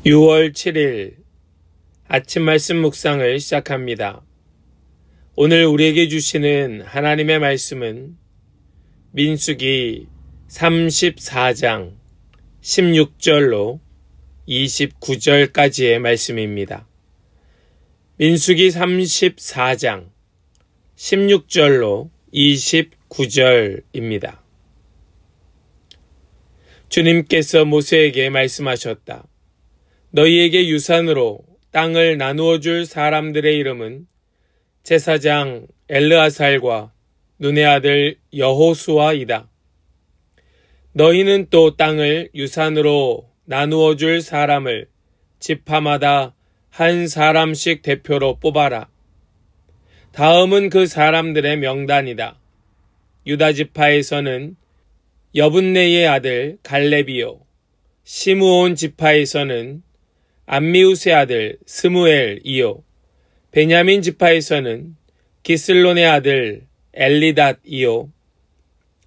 6월 7일 아침 말씀 묵상을 시작합니다. 오늘 우리에게 주시는 하나님의 말씀은 민수기 34장 16절로 29절까지의 말씀입니다. 민수기 34장 16절로 29절입니다. 주님께서 모세에게 말씀하셨다. 너희에게 유산으로 땅을 나누어 줄 사람들의 이름은 제사장 엘르아살과 눈의 아들 여호수아이다. 너희는 또 땅을 유산으로 나누어 줄 사람을 지파마다 한 사람씩 대표로 뽑아라. 다음은 그 사람들의 명단이다. 유다 지파에서는 여분네의 아들 갈렙이요. 시므온 지파에서는 암미우스의 아들 스무엘이요. 베냐민 지파에서는 기슬론의 아들 엘리닷이요.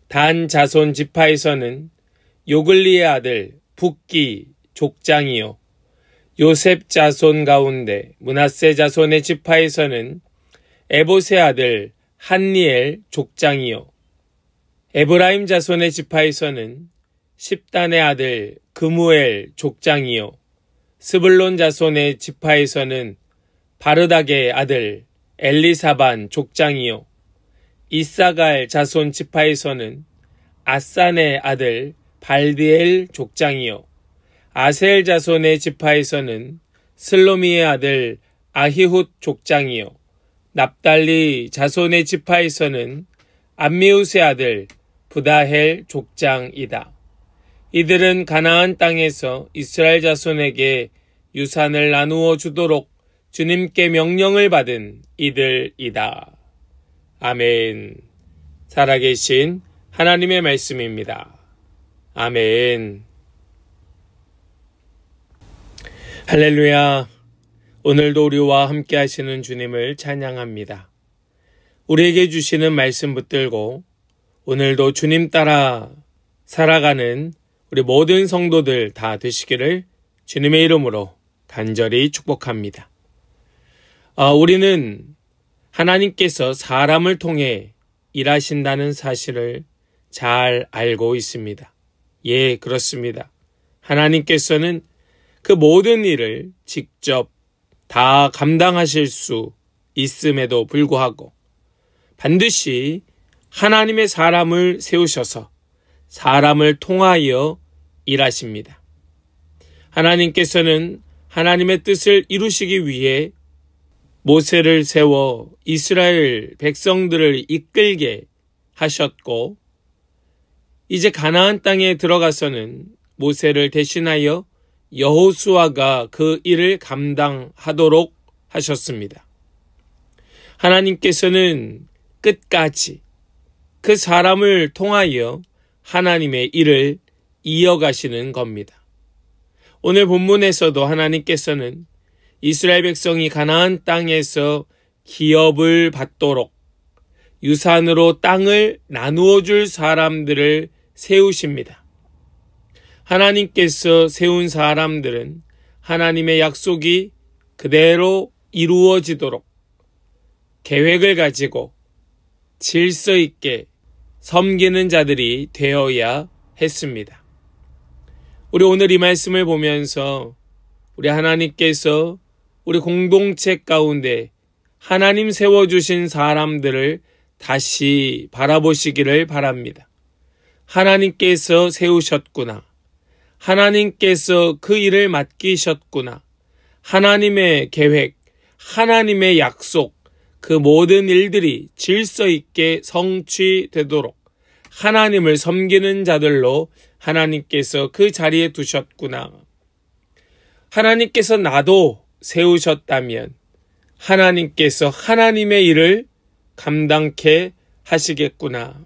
단 자손 지파에서는 요글리의 아들 붓기 족장이요. 요셉 자손 가운데 므낫세 자손의 지파에서는 에봇의 아들 한니엘 족장이요. 에브라임 자손의 지파에서는 십단의 아들 그무엘 족장이요. 스불론 자손의 지파에서는 바르닥의 아들 엘리사반 족장이요. 이사갈 자손 지파에서는 아산의 아들 발디엘 족장이요. 아셀 자손의 지파에서는 슬로미의 아들 아히훗 족장이요. 납달리 자손의 지파에서는 암미우스의 아들 부다헬 족장이다. 이들은 가나안 땅에서 이스라엘 자손에게 유산을 나누어 주도록 주님께 명령을 받은 이들이다. 아멘. 살아계신 하나님의 말씀입니다. 아멘. 할렐루야. 오늘도 우리와 함께 하시는 주님을 찬양합니다. 우리에게 주시는 말씀 붙들고 오늘도 주님 따라 살아가는 우리 모든 성도들 다 되시기를 주님의 이름으로 간절히 축복합니다. 우리는 하나님께서 사람을 통해 일하신다는 사실을 잘 알고 있습니다. 예, 그렇습니다. 하나님께서는 그 모든 일을 직접 다 감당하실 수 있음에도 불구하고 반드시 하나님의 사람을 세우셔서 사람을 통하여 일하십니다. 하나님께서는 하나님의 뜻을 이루시기 위해 모세를 세워 이스라엘 백성들을 이끌게 하셨고 이제 가나안 땅에 들어가서는 모세를 대신하여 여호수아가 그 일을 감당하도록 하셨습니다. 하나님께서는 끝까지 그 사람을 통하여 하나님의 일을 이어가시는 겁니다. 오늘 본문에서도 하나님께서는 이스라엘 백성이 가나안 땅에서 기업을 받도록 유산으로 땅을 나누어 줄 사람들을 세우십니다. 하나님께서 세운 사람들은 하나님의 약속이 그대로 이루어지도록 계획을 가지고 질서 있게 섬기는 자들이 되어야 했습니다. 우리 오늘 이 말씀을 보면서 우리 하나님께서 우리 공동체 가운데 하나님 세워주신 사람들을 다시 바라보시기를 바랍니다. 하나님께서 세우셨구나. 하나님께서 그 일을 맡기셨구나. 하나님의 계획, 하나님의 약속, 그 모든 일들이 질서 있게 성취되도록 하나님을 섬기는 자들로 하나님께서 그 자리에 두셨구나. 하나님께서 나도 세우셨다면 하나님께서 하나님의 일을 감당케 하시겠구나.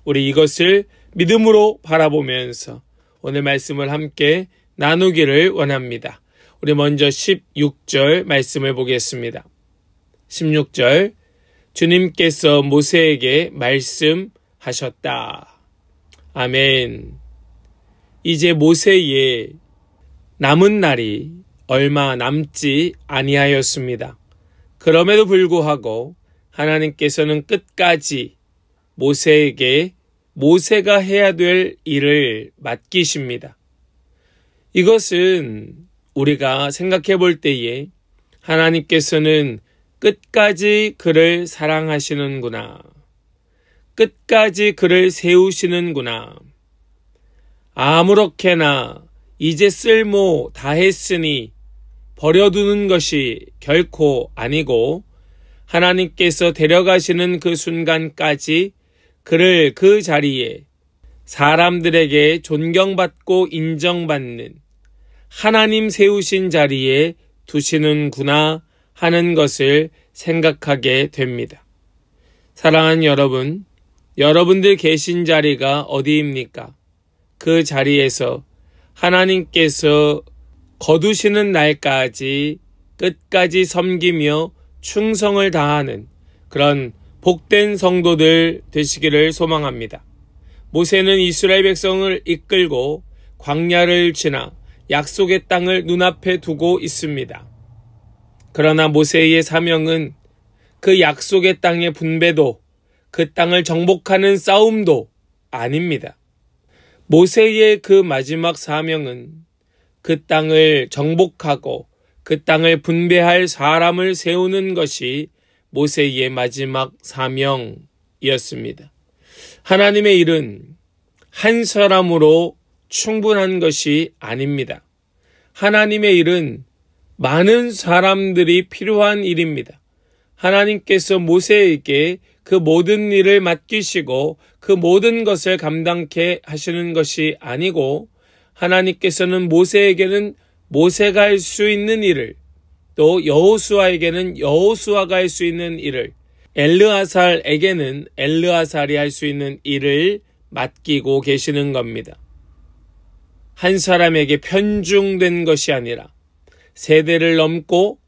우리 이것을 믿음으로 바라보면서 오늘 말씀을 함께 나누기를 원합니다. 우리 먼저 16절 말씀을 보겠습니다. 16절 주님께서 모세에게 말씀하셨다. 아멘. 이제 모세의 남은 날이 얼마 남지 아니하였습니다. 그럼에도 불구하고 하나님께서는 끝까지 모세에게 모세가 해야 될 일을 맡기십니다. 이것은 우리가 생각해 볼 때에 하나님께서는 끝까지 그를 사랑하시는구나. 끝까지 그를 세우시는구나. 아무렇게나 이제 쓸모 다 했으니 버려두는 것이 결코 아니고 하나님께서 데려가시는 그 순간까지 그를 그 자리에 사람들에게 존경받고 인정받는 하나님 세우신 자리에 두시는구나 하는 것을 생각하게 됩니다. 사랑하는 여러분, 여러분들 계신 자리가 어디입니까? 그 자리에서 하나님께서 거두시는 날까지 끝까지 섬기며 충성을 다하는 그런 복된 성도들 되시기를 소망합니다. 모세는 이스라엘 백성을 이끌고 광야를 지나 약속의 땅을 눈앞에 두고 있습니다. 그러나 모세의 사명은 그 약속의 땅의 분배도 그 땅을 정복하는 싸움도 아닙니다. 모세의 그 마지막 사명은 그 땅을 정복하고 그 땅을 분배할 사람을 세우는 것이 모세의 마지막 사명이었습니다. 하나님의 일은 한 사람으로 충분한 것이 아닙니다. 하나님의 일은 많은 사람들이 필요한 일입니다. 하나님께서 모세에게 그 모든 일을 맡기시고 그 모든 것을 감당케 하시는 것이 아니고 하나님께서는 모세에게는 모세가 할 수 있는 일을 또 여호수아에게는 여호수아가 할 수 있는 일을 엘르아살에게는 엘르아살이 할 수 있는 일을 맡기고 계시는 겁니다. 한 사람에게 편중된 것이 아니라 세대를 넘고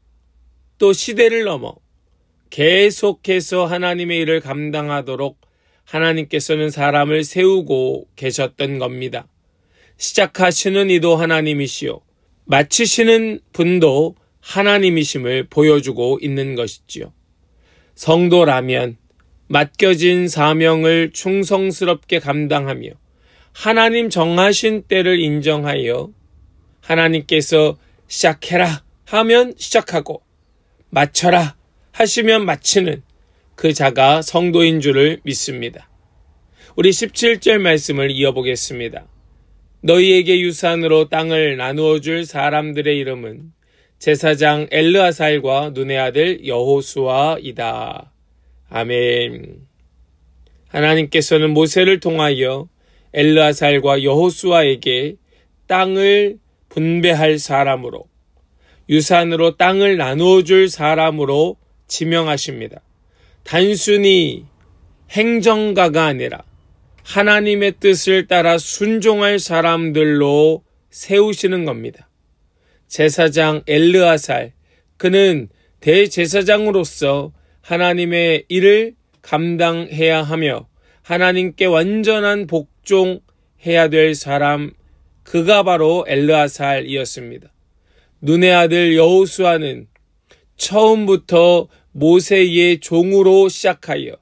또 시대를 넘어 계속해서 하나님의 일을 감당하도록 하나님께서는 사람을 세우고 계셨던 겁니다. 시작하시는 이도 하나님이시요 마치시는 분도 하나님이심을 보여주고 있는 것이지요. 성도라면 맡겨진 사명을 충성스럽게 감당하며 하나님 정하신 때를 인정하여 하나님께서 시작해라 하면 시작하고 마쳐라 하시면 마치는 그 자가 성도인 줄을 믿습니다. 우리 17절 말씀을 이어보겠습니다. 너희에게 유산으로 땅을 나누어 줄 사람들의 이름은 제사장 엘르아살과 눈의 아들 여호수아이다. 아멘. 하나님께서는 모세를 통하여 엘르아살과 여호수아에게 땅을 분배할 사람으로 유산으로 땅을 나누어 줄 사람으로 지명하십니다. 단순히 행정가가 아니라 하나님의 뜻을 따라 순종할 사람들로 세우시는 겁니다. 제사장 엘르아살, 그는 대제사장으로서 하나님의 일을 감당해야 하며 하나님께 완전한 복종해야 될 사람, 그가 바로 엘르아살이었습니다. 눈의 아들 여호수아는 처음부터 모세의 종으로 시작하여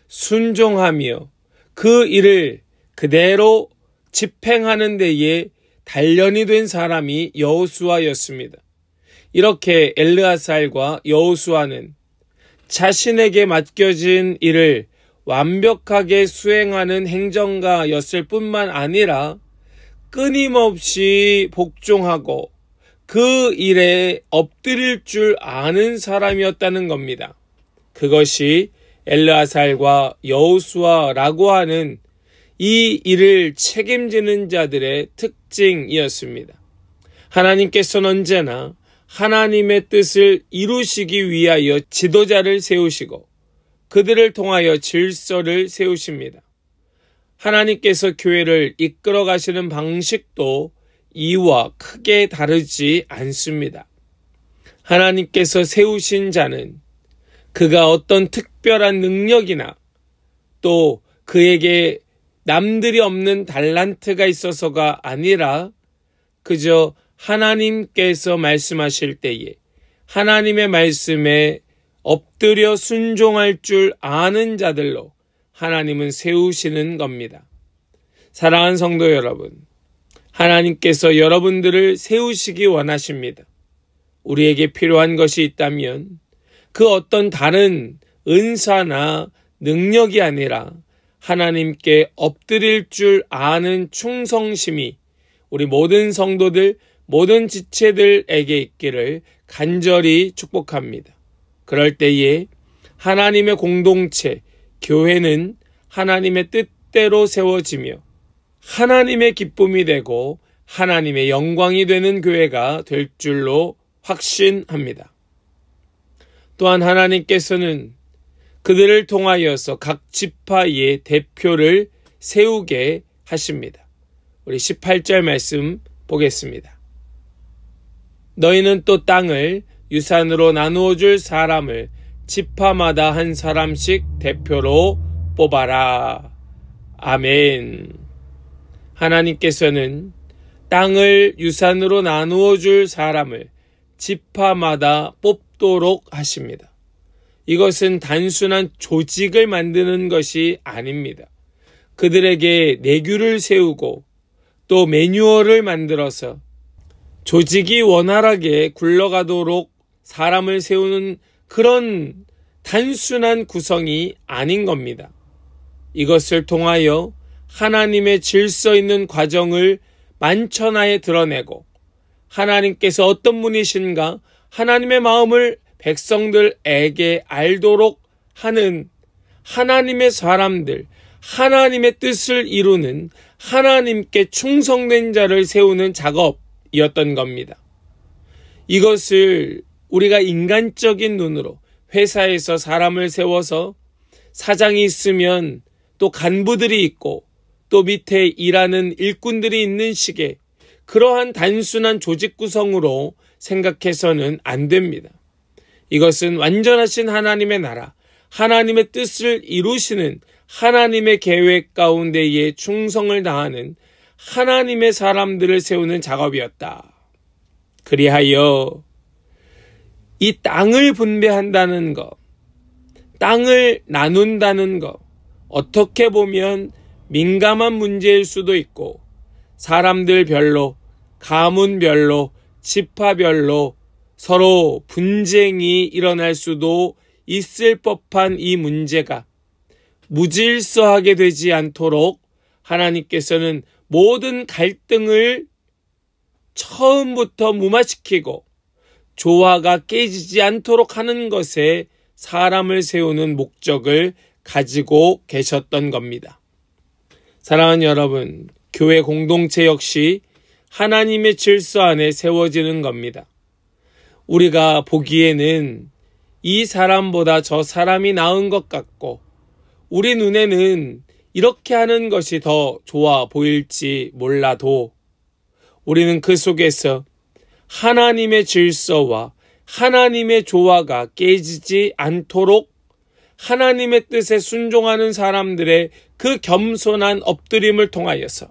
순종하며 그 일을 그대로 집행하는 데에 단련이 된 사람이 여호수아였습니다. 이렇게 엘르아살과 여호수아는 자신에게 맡겨진 일을 완벽하게 수행하는 행정가였을 뿐만 아니라 끊임없이 복종하고 그 일에 엎드릴 줄 아는 사람이었다는 겁니다. 그것이 엘르아살과 여호수아라고 하는 이 일을 책임지는 자들의 특징이었습니다. 하나님께서는 언제나 하나님의 뜻을 이루시기 위하여 지도자를 세우시고 그들을 통하여 질서를 세우십니다. 하나님께서 교회를 이끌어 가시는 방식도 이와 크게 다르지 않습니다. 하나님께서 세우신 자는 그가 어떤 특별한 능력이나 또 그에게 남들이 없는 달란트가 있어서가 아니라 그저 하나님께서 말씀하실 때에 하나님의 말씀에 엎드려 순종할 줄 아는 자들로 하나님은 세우시는 겁니다. 사랑하는 성도 여러분, 하나님께서 여러분들을 세우시기 원하십니다. 우리에게 필요한 것이 있다면 그 어떤 다른 은사나 능력이 아니라 하나님께 엎드릴 줄 아는 충성심이 우리 모든 성도들, 모든 지체들에게 있기를 간절히 축복합니다. 그럴 때에 하나님의 공동체, 교회는 하나님의 뜻대로 세워지며 하나님의 기쁨이 되고 하나님의 영광이 되는 교회가 될 줄로 확신합니다. 또한 하나님께서는 그들을 통하여서 각 지파의 대표를 세우게 하십니다. 우리 18절 말씀 보겠습니다. 너희는 또 땅을 유산으로 나누어 줄 사람을 지파마다 한 사람씩 대표로 뽑아라. 아멘. 하나님께서는 땅을 유산으로 나누어 줄 사람을 지파마다 뽑도록 하십니다. 이것은 단순한 조직을 만드는 것이 아닙니다. 그들에게 내규를 세우고 또 매뉴얼을 만들어서 조직이 원활하게 굴러가도록 사람을 세우는 그런 단순한 구성이 아닌 겁니다. 이것을 통하여 하나님의 질서 있는 과정을 만천하에 드러내고 하나님께서 어떤 분이신가 하나님의 마음을 백성들에게 알도록 하는 하나님의 사람들, 하나님의 뜻을 이루는 하나님께 충성된 자를 세우는 작업이었던 겁니다. 이것을 우리가 인간적인 눈으로 회사에서 사람을 세워서 사장이 있으면 또 간부들이 있고 또 밑에 일하는 일꾼들이 있는 식의 그러한 단순한 조직 구성으로 생각해서는 안 됩니다. 이것은 완전하신 하나님의 나라, 하나님의 뜻을 이루시는 하나님의 계획 가운데에 충성을 다하는 하나님의 사람들을 세우는 작업이었다. 그리하여 이 땅을 분배한다는 것, 땅을 나눈다는 것, 어떻게 보면 민감한 문제일 수도 있고 사람들별로, 가문별로, 지파별로 서로 분쟁이 일어날 수도 있을 법한 이 문제가 무질서하게 되지 않도록 하나님께서는 모든 갈등을 처음부터 무마시키고 조화가 깨지지 않도록 하는 것에 사람을 세우는 목적을 가지고 계셨던 겁니다. 사랑하는 여러분, 교회 공동체 역시 하나님의 질서 안에 세워지는 겁니다. 우리가 보기에는 이 사람보다 저 사람이 나은 것 같고 우리 눈에는 이렇게 하는 것이 더 좋아 보일지 몰라도 우리는 그 속에서 하나님의 질서와 하나님의 조화가 깨지지 않도록 하나님의 뜻에 순종하는 사람들의 그 겸손한 엎드림을 통하여서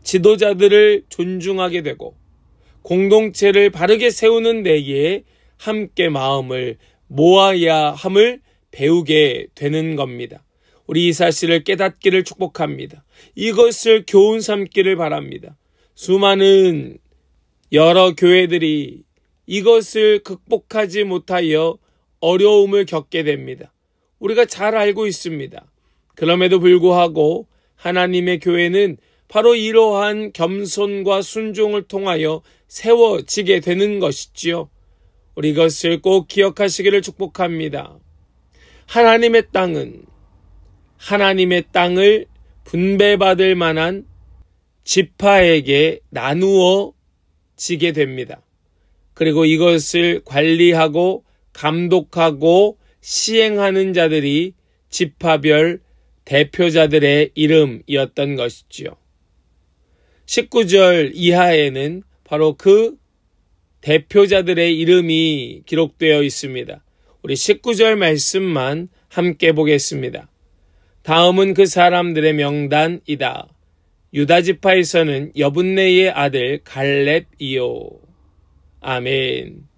지도자들을 존중하게 되고 공동체를 바르게 세우는 데에 함께 마음을 모아야 함을 배우게 되는 겁니다. 우리 이 사실을 깨닫기를 축복합니다. 이것을 교훈 삼기를 바랍니다. 수많은 여러 교회들이 이것을 극복하지 못하여 어려움을 겪게 됩니다. 우리가 잘 알고 있습니다. 그럼에도 불구하고 하나님의 교회는 바로 이러한 겸손과 순종을 통하여 세워지게 되는 것이지요. 우리 이것을 꼭 기억하시기를 축복합니다. 하나님의 땅을 분배받을 만한 지파에게 나누어 지게 됩니다. 그리고 이것을 관리하고 감독하고 시행하는 자들이 지파별 대표자들의 이름이었던 것이지요. 19절 이하에는 바로 그 대표자들의 이름이 기록되어 있습니다. 우리 19절 말씀만 함께 보겠습니다. 다음은 그 사람들의 명단이다. 유다 지파에서는 여분네의 아들 갈렙이요. 아멘.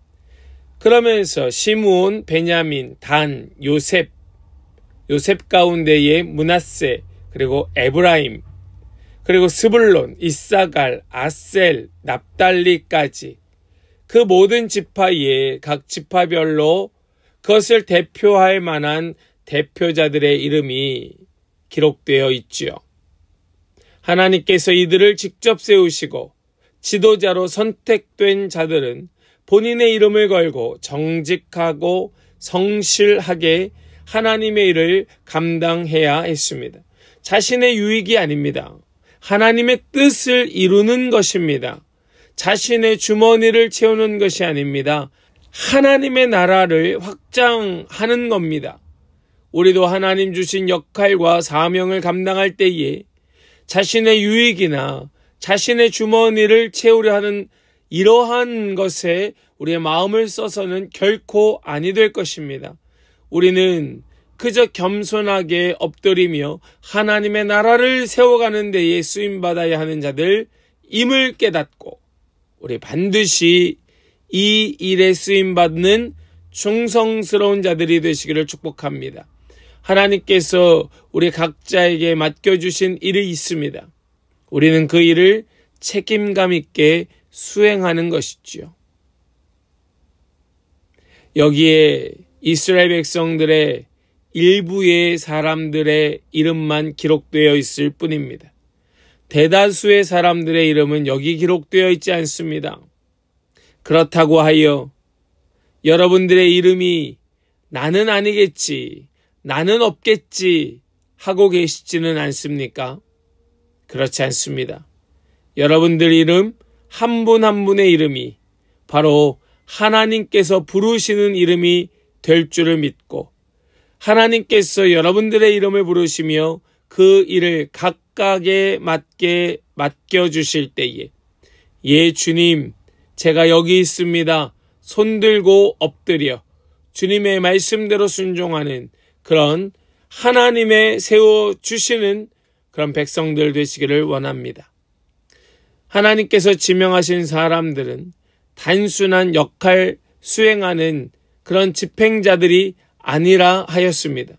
그러면서 시므온, 베냐민, 단, 요셉 가운데에 므낫세, 그리고 에브라임, 그리고 스불론, 이사갈, 아셀, 납달리까지 그 모든 지파에 각 지파별로 그것을 대표할 만한 대표자들의 이름이 기록되어 있지요. 하나님께서 이들을 직접 세우시고 지도자로 선택된 자들은 본인의 이름을 걸고 정직하고 성실하게 하나님의 일을 감당해야 했습니다. 자신의 유익이 아닙니다. 하나님의 뜻을 이루는 것입니다. 자신의 주머니를 채우는 것이 아닙니다. 하나님의 나라를 확장하는 겁니다. 우리도 하나님 주신 역할과 사명을 감당할 때에 자신의 유익이나 자신의 주머니를 채우려 하는 이러한 것에 우리의 마음을 써서는 결코 아니 될 것입니다. 우리는 그저 겸손하게 엎드리며 하나님의 나라를 세워가는 데에 쓰임받아야 하는 자들임을 깨닫고 우리 반드시 이 일에 쓰임받는 충성스러운 자들이 되시기를 축복합니다. 하나님께서 우리 각자에게 맡겨주신 일이 있습니다. 우리는 그 일을 책임감 있게 수행하는 것이지요. 여기에 이스라엘 백성들의 일부의 사람들의 이름만 기록되어 있을 뿐입니다. 대다수의 사람들의 이름은 여기 기록되어 있지 않습니다. 그렇다고 하여 여러분들의 이름이 나는 아니겠지, 나는 없겠지 하고 계시지는 않습니까? 그렇지 않습니다. 여러분들 이름 한 분 한 분의 이름이 바로 하나님께서 부르시는 이름이 될 줄을 믿고 하나님께서 여러분들의 이름을 부르시며 그 일을 각각에 맞게 맡겨주실 때에 예 주님 제가 여기 있습니다. 손들고 엎드려 주님의 말씀대로 순종하는 그런 하나님의 세워주시는 그런 백성들 되시기를 원합니다. 하나님께서 지명하신 사람들은 단순한 역할 수행하는 그런 집행자들이 아니라 하였습니다.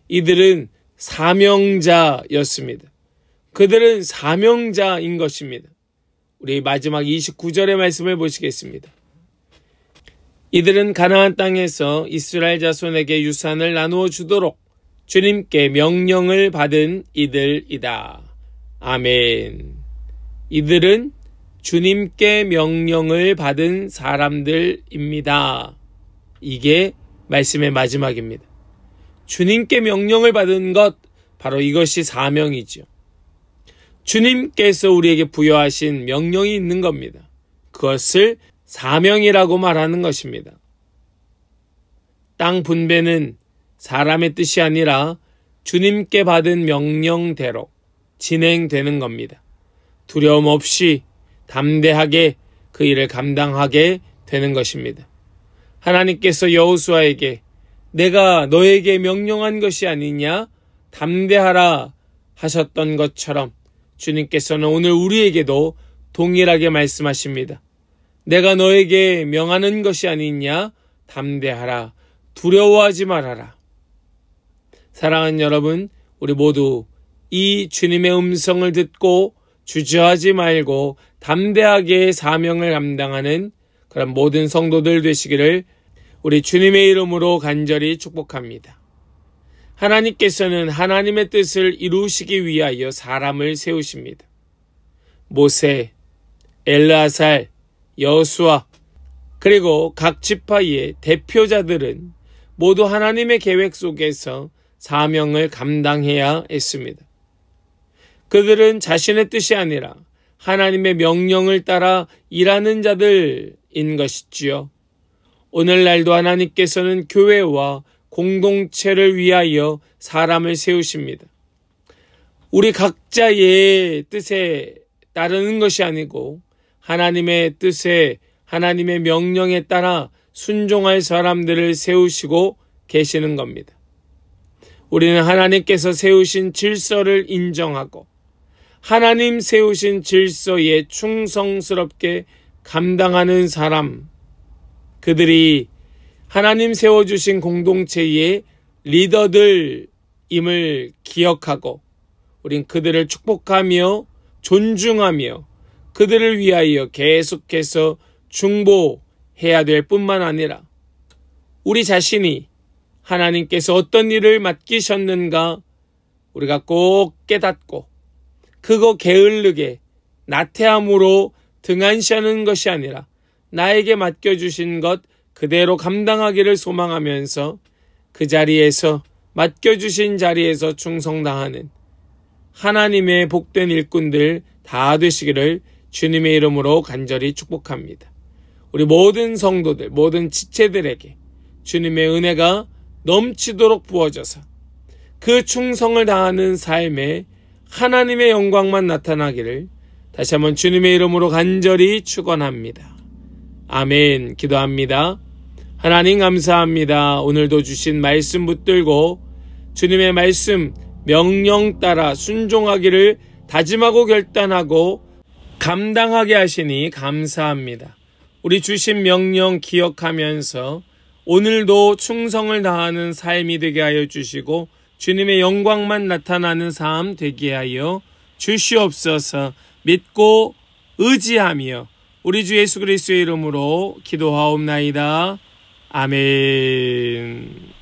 이들은 사명자였습니다. 그들은 사명자인 것입니다. 우리 마지막 29절의 말씀을 보시겠습니다. 이들은 가나안 땅에서 이스라엘 자손에게 유산을 나누어 주도록 주님께 명령을 받은 이들이다. 아멘. 이들은 주님께 명령을 받은 사람들입니다. 이게 말씀의 마지막입니다. 주님께 명령을 받은 것, 바로 이것이 사명이죠. 주님께서 우리에게 부여하신 명령이 있는 겁니다. 그것을 사명이라고 말하는 것입니다. 땅 분배는 사람의 뜻이 아니라 주님께 받은 명령대로 진행되는 겁니다. 두려움 없이 담대하게 그 일을 감당하게 되는 것입니다. 하나님께서 여호수아에게 내가 너에게 명령한 것이 아니냐 담대하라 하셨던 것처럼 주님께서는 오늘 우리에게도 동일하게 말씀하십니다. 내가 너에게 명하는 것이 아니냐 담대하라 두려워하지 말아라. 사랑하는 여러분, 우리 모두 이 주님의 음성을 듣고 주저하지 말고 담대하게 사명을 감당하는 그런 모든 성도들 되시기를 우리 주님의 이름으로 간절히 축복합니다. 하나님께서는 하나님의 뜻을 이루시기 위하여 사람을 세우십니다. 모세, 엘르아살, 여호수아 그리고 각 지파의 대표자들은 모두 하나님의 계획 속에서 사명을 감당해야 했습니다. 그들은 자신의 뜻이 아니라 하나님의 명령을 따라 일하는 자들인 것이지요. 오늘날도 하나님께서는 교회와 공동체를 위하여 사람을 세우십니다. 우리 각자의 뜻에 따르는 것이 아니고 하나님의 뜻에 하나님의 명령에 따라 순종할 사람들을 세우시고 계시는 겁니다. 우리는 하나님께서 세우신 질서를 인정하고 하나님 세우신 질서에 충성스럽게 감당하는 사람, 그들이 하나님 세워주신 공동체의 리더들임을 기억하고 우린 그들을 축복하며 존중하며 그들을 위하여 계속해서 중보해야 될 뿐만 아니라 우리 자신이 하나님께서 어떤 일을 맡기셨는가 우리가 꼭 깨닫고 그거 게을르게 나태함으로 등한시하는 것이 아니라 나에게 맡겨주신 것 그대로 감당하기를 소망하면서 그 자리에서 맡겨주신 자리에서 충성당하는 하나님의 복된 일꾼들 다 되시기를 주님의 이름으로 간절히 축복합니다. 우리 모든 성도들, 모든 지체들에게 주님의 은혜가 넘치도록 부어져서 그 충성을 다하는 삶에 하나님의 영광만 나타나기를 다시 한번 주님의 이름으로 간절히 축원합니다. 아멘. 기도합니다. 하나님 감사합니다. 오늘도 주신 말씀 붙들고 주님의 말씀 명령 따라 순종하기를 다짐하고 결단하고 감당하게 하시니 감사합니다. 우리 주신 명령 기억하면서 오늘도 충성을 다하는 삶이 되게 하여 주시고 주님의 영광만 나타나는 삶 되게 하여 주시옵소서. 믿고 의지하며 우리 주 예수 그리스도의 이름으로 기도하옵나이다. 아멘.